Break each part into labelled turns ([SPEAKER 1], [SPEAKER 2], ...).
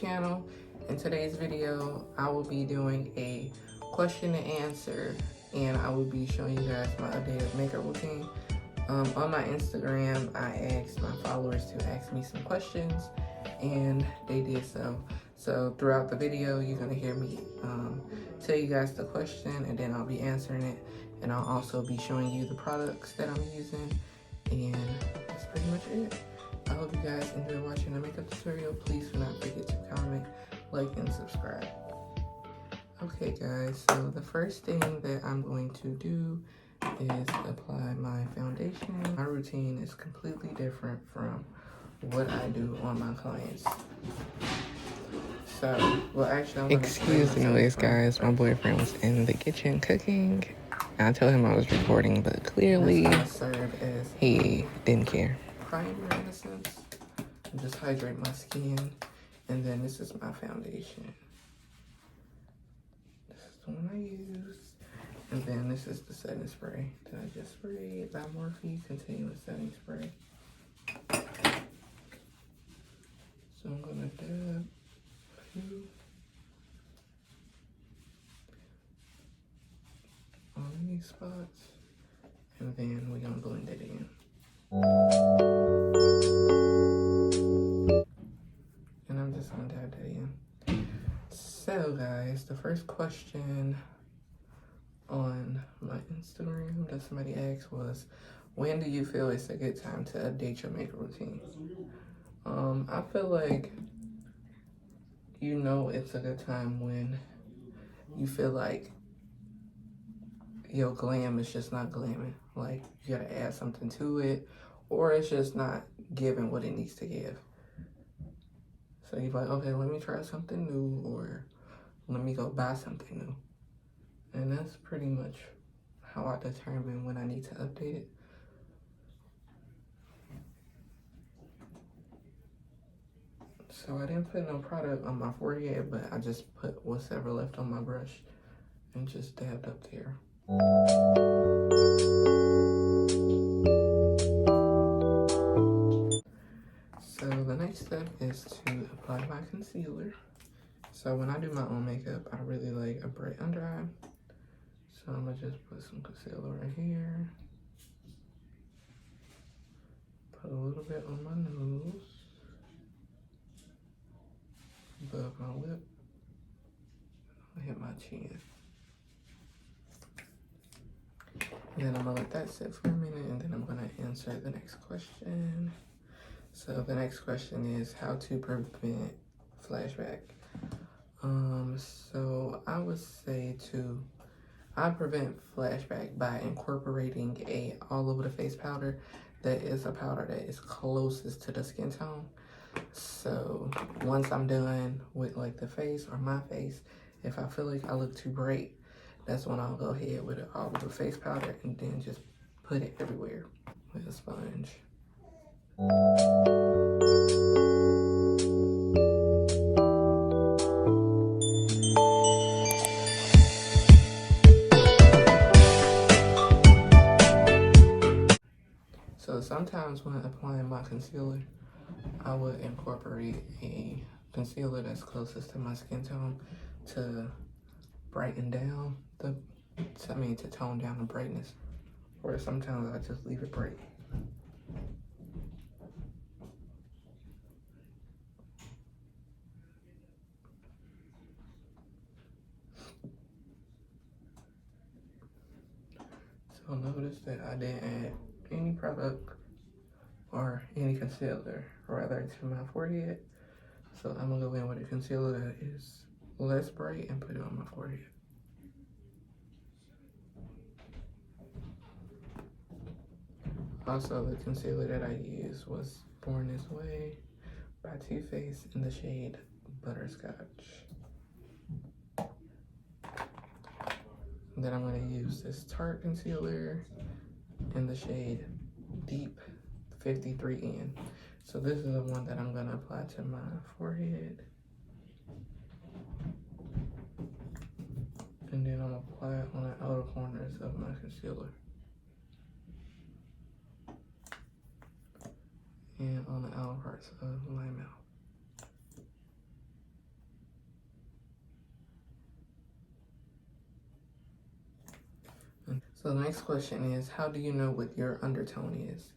[SPEAKER 1] channel. In today's video, I will be doing a question and answer, and I will be showing you guys my updated makeup routine. On my Instagram, I asked my followers to ask me some questions, and they did so. So throughout the video, you're gonna hear me tell you guys the question, and then I'll be answering it, and I'll also be showing you the products that I'm using, and that's pretty much it. I hope you guys enjoy watching the makeup tutorial. Please do not forget to comment, like, and subscribe. Okay guys, so the first thing that I'm going to do is apply my foundation. My routine is completely different from what I do on my clients. So, well actually, excuse the noise guys, my boyfriend was in the kitchen cooking. I told him I was recording, but clearly he didn't care. Primer in a sense, just hydrate my skin, and then this is my foundation. This is the one I use, and then this is the setting spray that I just sprayed by Morphe Continuous Setting Spray. So I'm gonna dab a few on these spots, and then we're gonna blend it in. And I'm just gonna dab that in. So guys, the first question on my Instagram that somebody asked was, when do you feel it's a good time to update your makeup routine? I feel like it's a good time when you feel like your glam is just not glamming. Like you gotta add something to it, or it's just not giving what it needs to give. So you're like, okay, let me try something new, or let me go buy something new. And that's pretty much how I determine when I need to update it. So I didn't put no product on my forehead, but I just put whatever left on my brush and just dabbed up there. So the next step is to apply my concealer. So when I do my own makeup, I really like a bright under eye. So I'm gonna just put some concealer right here. Put a little bit on my nose, above my lip. I'll hit my chin. And then I'm gonna let that sit for a minute, and then I'm gonna answer the next question. So the next question is how to prevent flashback. So I would say I prevent flashback by incorporating a all over the face powder that is a powder that is closest to the skin tone. So once I'm done with like the face or my face, if I feel like I look too bright, that's when I'll go ahead with an all over the face powder and then just put it everywhere with a sponge. So sometimes when applying my concealer, I would incorporate a concealer that's closest to my skin tone to brighten down to tone down the brightness. Or sometimes I just leave it bright. So notice that I didn't add any product or any concealer rather to my forehead. So I'm gonna go in with a concealer that is less bright and put it on my forehead. Also, the concealer that I used was Born This Way by Too Faced in the shade Butterscotch. And then I'm going to use this Tarte concealer in the shade Deep 53N. So this is the one that I'm going to apply to my forehead. And then I'm going to apply it on the outer corners of my concealer. And on the outer parts of my mouth. So the next question is, how do you know what your undertone is?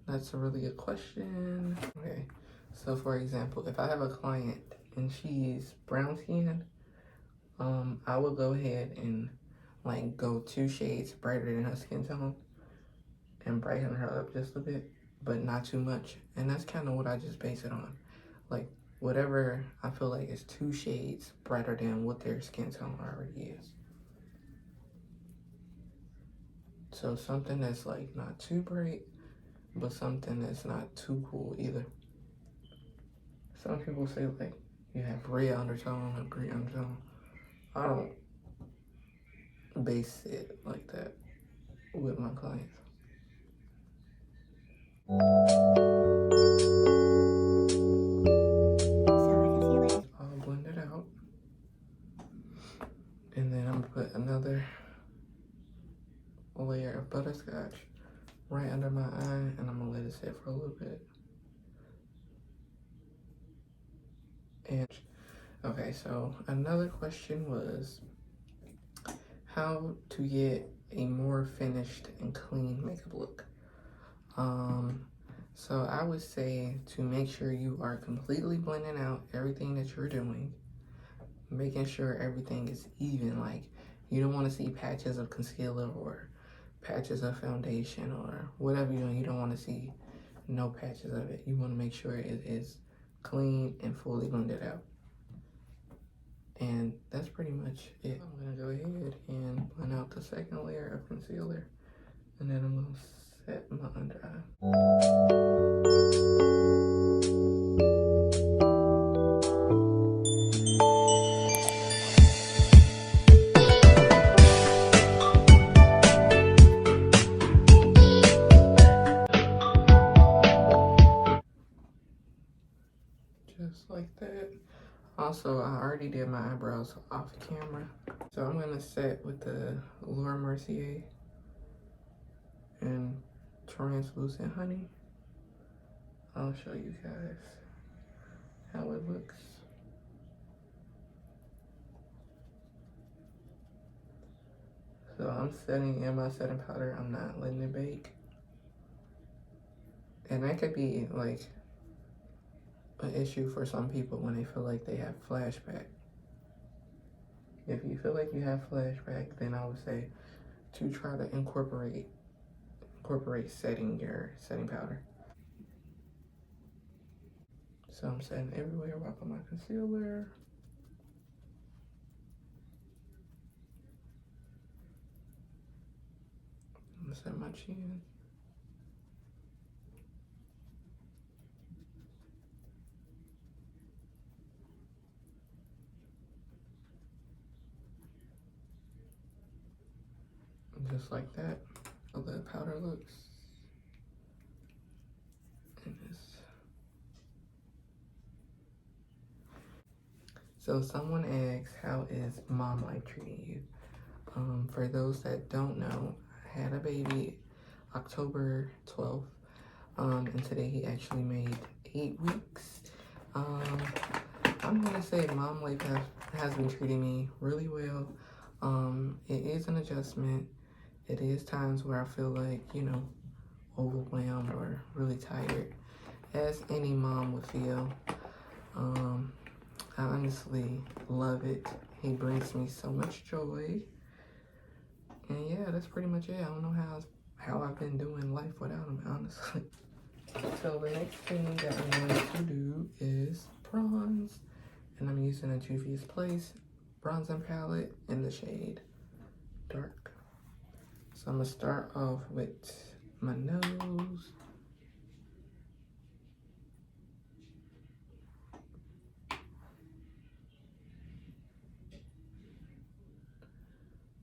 [SPEAKER 1] That's a really good question. Okay, so for example, if I have a client and she's brown skinned, I will go ahead and like go 2 shades brighter than her skin tone and brighten her up just a bit, but not too much. And that's kind of what I just base it on. Like whatever I feel like is 2 shades brighter than what their skin tone already is. So something that's like not too bright, but something that's not too cool either. Some people say like you have red undertone and green undertone. I don't base it like that with my clients. I'll blend it out. And then I'm gonna put another layer of butterscotch right under my eye, and I'm gonna let it sit for a little bit. And okay, so another question was how to get a more finished and clean makeup look. So I would say to make sure you are completely blending out everything that you're doing, making sure everything is even. Like you don't want to see patches of concealer or patches of foundation or whatever you're doing. You don't want to see no patches of it. You want to make sure it is clean and fully blended out. And that's pretty much it. I'm gonna go ahead and blend out the second layer of concealer, and then I'm gonna set my under eye. Just like that. Also, I already did my eyebrows off camera. So I'm gonna set with the Laura Mercier and Translucent Honey. I'll show you guys how it looks. So I'm setting in my setting powder. I'm not letting it bake. And that could be like an issue for some people when they feel like they have flashback. If you feel like you have flashback, then I would say to try to incorporate setting your setting powder. So I'm setting everywhere while I put my concealer. I'm gonna set my chin. Just like that. How the powder looks. And this. So someone asks, how is mom life treating you? For those that don't know, I had a baby October 12th. And today he actually made 8 weeks. I'm gonna say mom life has been treating me really well. It is an adjustment. It is times where I feel like, you know, overwhelmed or really tired, as any mom would feel. I honestly love it. He brings me so much joy. And yeah, that's pretty much it. I don't know how I've been doing life without him, honestly. So the next thing that I'm going to do is bronze. And I'm using a Juvia's Place bronzing palette in the shade Dark. So I'm going to start off with my nose.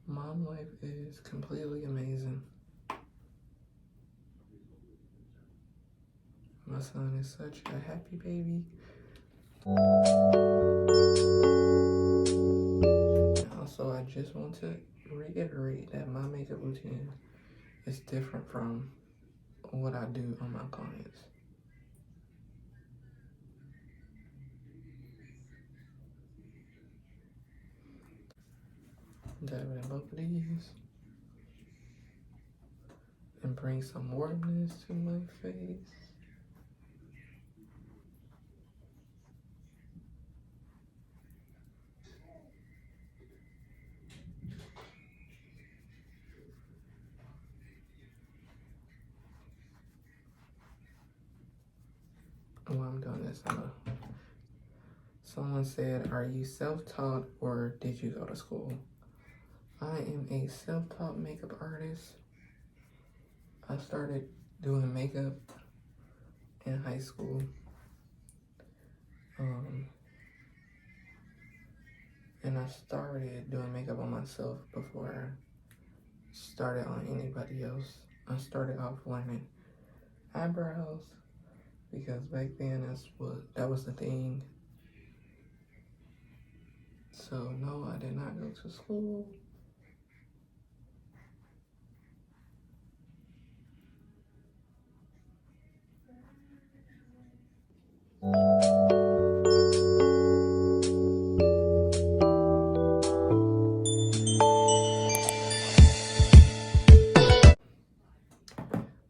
[SPEAKER 1] Mom life is completely amazing. My son is such a happy baby. Also, I just want to reiterate that my makeup routine is different from what I do on my clients. dab it in both of these and bring some warmness to my face. While I'm doing this, someone said, are you self-taught or did you go to school? I am a self-taught makeup artist. I started doing makeup in high school. And I started doing makeup on myself before I started on anybody else. I started off learning eyebrows because back then that was the thing. So no, I did not go to school.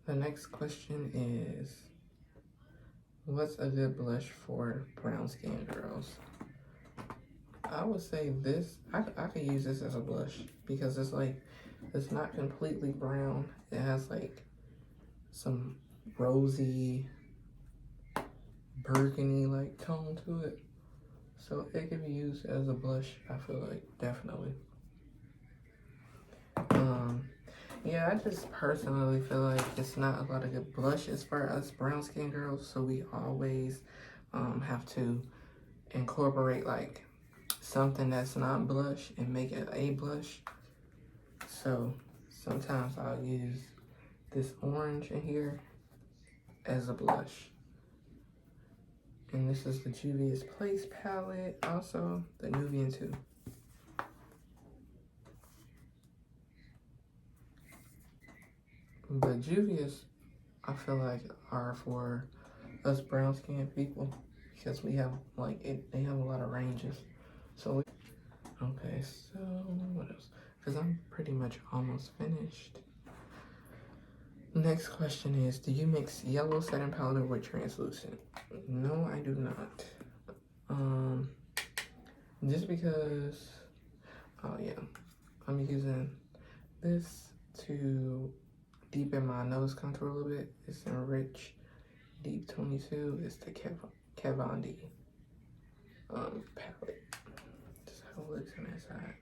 [SPEAKER 1] The next question is, what's a good blush for brown skin girls? I would say this, I could use this as a blush because it's not completely brown. It has like some rosy, burgundy like tone to it. So it can be used as a blush, I feel like, definitely. Yeah, I just personally feel like it's not a lot of good blushes for us brown skin girls, so we always have to incorporate like something that's not blush and make it a blush. So sometimes I'll use this orange in here as a blush. And this is the Juvia's Place palette, also the Nubian too. But Juvia's, I feel like, are for us brown skinned people because we have they have a lot of ranges. So okay, so what else? Because I'm pretty much almost finished. Next question is, do you mix yellow setting powder with translucent? No, I do not. Just because, oh yeah, I'm using this to deepen my nose contour a little bit. It's in Rich Deep 22. It's the Kat Von D palette. That's how it looks on that side.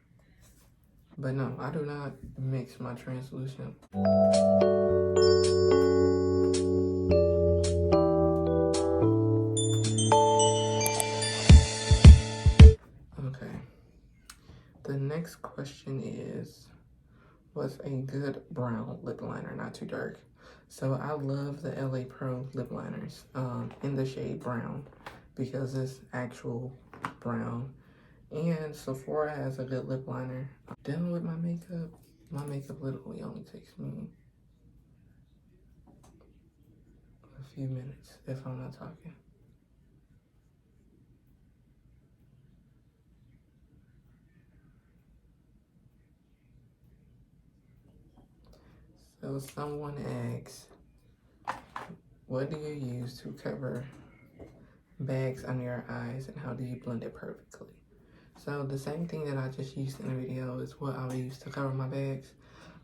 [SPEAKER 1] But no, I do not mix my translucent. Okay. The next question is, what's a good brown lip liner, not too dark? So I love the LA Pro lip liners in the shade brown because it's actual brown. And Sephora has a good lip liner. Dealing with my makeup literally only takes me a few minutes if I'm not talking. So someone asks, what do you use to cover bags under your eyes and how do you blend it perfectly? So the same thing that I just used in the video is what I use to cover my bags.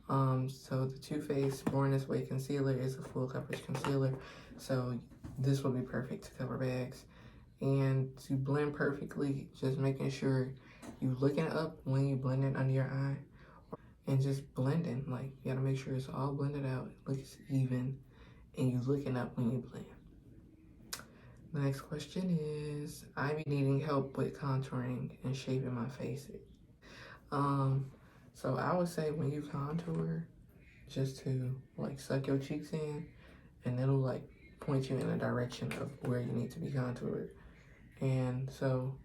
[SPEAKER 1] So the Too Faced Born This Way concealer is a full coverage concealer. So this will be perfect to cover bags. And to blend perfectly, just making sure you looking up when you blend it under your eye. And just blending, like you gotta make sure it's all blended out, it looks even, and you looking up when you blend. The next question is, I be needing help with contouring and shaping my face. So I would say when you contour, just to like suck your cheeks in, and it'll like point you in a direction of where you need to be contoured. And so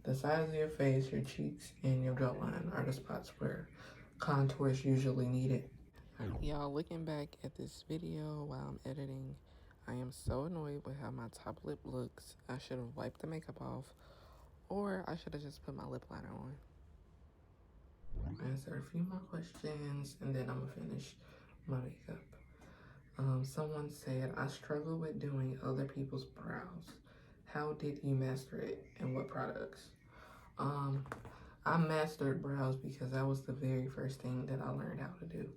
[SPEAKER 1] the sides of your face, your cheeks, and your jawline are the spots where contour is usually needed. Y'all, looking back at this video while I'm editing, I am so annoyed with how my top lip looks. I should have wiped the makeup off, or I should have just put my lip liner on. answer a few more questions and then I'm gonna finish my makeup. Someone said, I struggle with doing other people's brows. How did you master it and what products? Um, I mastered brows because that was the very first thing that I learned how to do.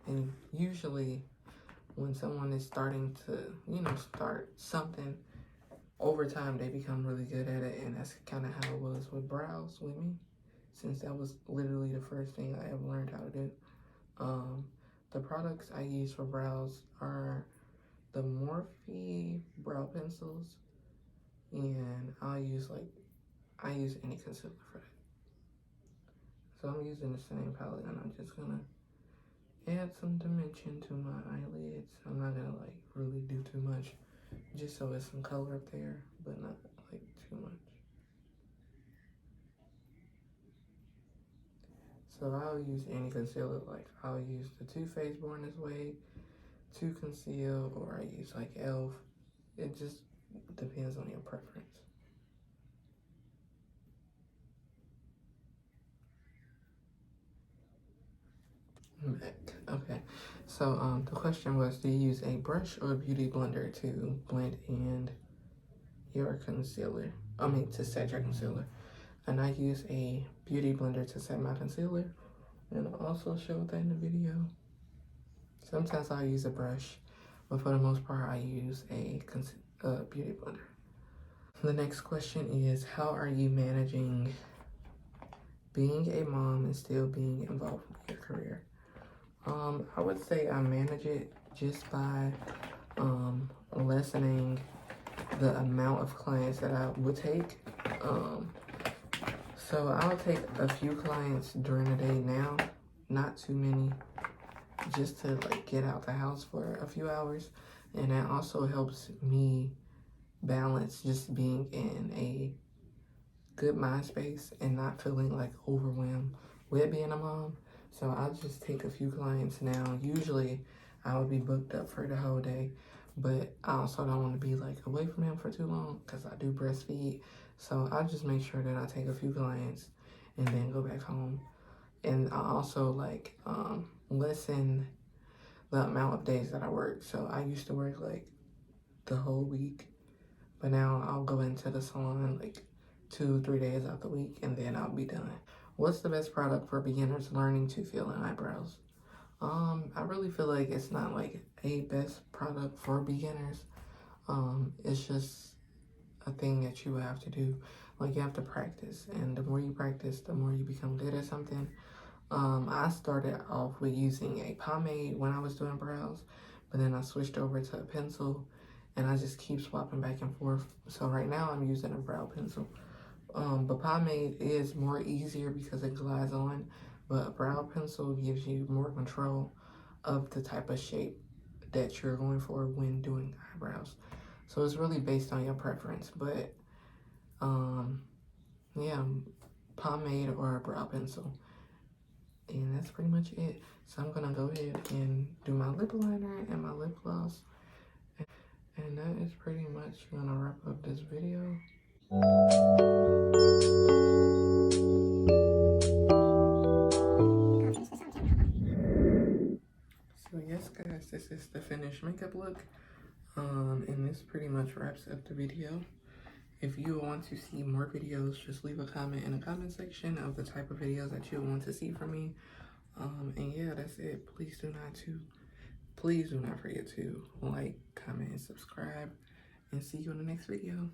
[SPEAKER 1] And usually when someone is starting to, start something, over time they become really good at it. And that's kind of how it was with brows with me, since that was literally the first thing I ever learned how to do. The products I use for brows are the Morphe brow pencils, and I use any concealer for that. So I'm using the same palette, and I'm just gonna add some dimension to my eyelids. I'm not gonna like really do too much, just so it's some color up there, but not like too much. So I'll use any concealer, like I'll use the Too Faced Born This Way to conceal, or I use like e.l.f. It just depends on your preference. Okay, so the question was, do you use a brush or a beauty blender to blend in your concealer? To set your concealer. And I use a beauty blender to set my concealer, and I'll also show that in the video. Sometimes I'll use a brush, but for the most part I use a beauty blender. The next question is, how are you managing being a mom and still being involved with your career? I would say I manage it just by lessening the amount of clients that I would take. So I'll take a few clients during the day now, not too many, just to like get out the house for a few hours. And that also helps me balance just being in a good mind space and not feeling like overwhelmed with being a mom. So I'll just take a few clients now. Usually I would be booked up for the whole day, but I also don't want to be like away from him for too long because I do breastfeed. So I just make sure that I take a few clients and then go back home. And I also like lessen the amount of days that I work. So I used to work like the whole week, but now I'll go into the salon like 2-3 days out the week and then I'll be done. What's the best product for beginners learning to fill in eyebrows? I really feel like it's not like a best product for beginners. It's just a thing that you have to do. Like you have to practice, and the more you practice, the more you become good at something. I started off with using a pomade when I was doing brows, but then I switched over to a pencil, and I just keep swapping back and forth. So right now I'm using a brow pencil. But pomade is more easier because it glides on, but a brow pencil gives you more control of the type of shape that you're going for when doing eyebrows. So it's really based on your preference, but yeah, pomade or a brow pencil. And that's pretty much it. So I'm gonna go ahead and do my lip liner and my lip gloss. And that is pretty much gonna wrap up this video. So yes guys, this is the finished makeup look. And this pretty much wraps up the video. If you want to see more videos, just leave a comment in the comment section of the type of videos that you want to see from me. And yeah, that's it. Please do not forget to like, comment, and subscribe, and see you in the next video.